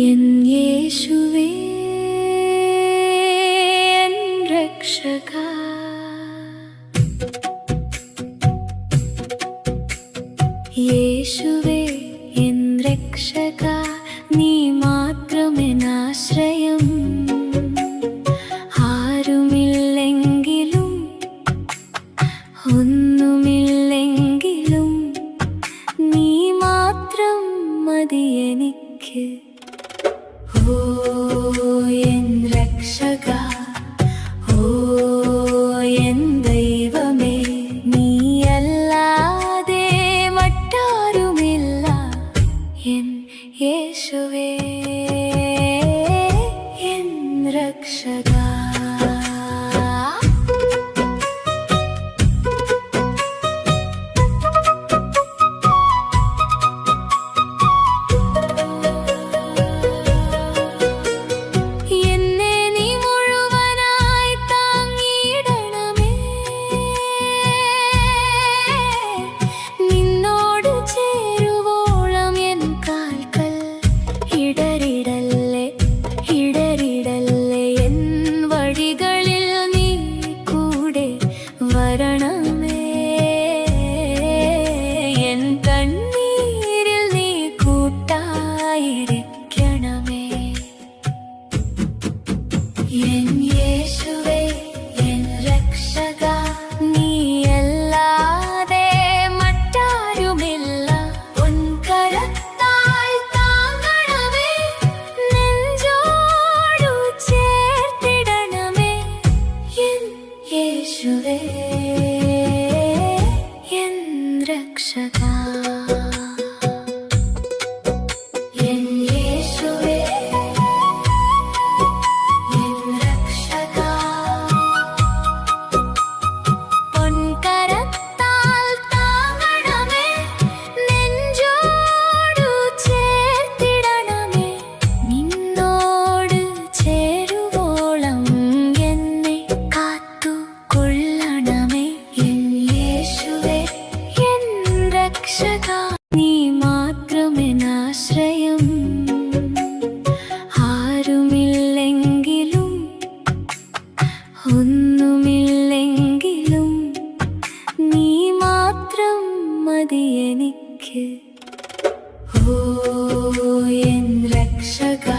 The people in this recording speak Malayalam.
എൻ യേശുവേ എൻ രക്ഷകാ, യേശുവേ എൻ രക്ഷകാ, നീ മാത്രമെന്നാശ്രയം. ആരുമില്ലെങ്കിലും ഒന്നുമില്ലെങ്കിലും നീ മാത്രം മതി എനിക്ക്. ഓ എൻ രക്ഷകാ, ഓ എൻ ദൈവമേ, നീയല്ലാതെ മറ്റാരുമില്ല. എൻ യേശുവേ എൻ രക്ഷകാ. വരണമേ, എൻ കണ്ണീരിൽ നീ കൂട്ടായിരിക്കണമേ. എൻ യേശുവേ എൻ രക്ഷകാ, നീയല്ലാതെ മറ്റാരുമില്ല. പൊൻകരത്താൽ താങ്ങണമേ, നെഞ്ചോടു ചേർത്തിടണമേ. എൻ യേശുവേ എൻ രക്ഷകാ, എൻ യേശുവേ എൻ രക്ഷകാ. പൊൻകരത്താൽ താങ്ങണമേ, നെഞ്ചോടു ചേർത്തിടണമേ. നിന്നോട് ചേരുവോളം എന്നെ കാത്തുകൊള്ളണമേ. എൻ യേശുവേ എൻ രക്ഷകാ, നീ മാത്രമെന്നാശ്രയം. ആരുമില്ലെങ്കിലും ഒന്നുമില്ലെങ്കിലും നീ മാത്രം മതി എനിക്ക്. ഓ എൻ രക്ഷകാ.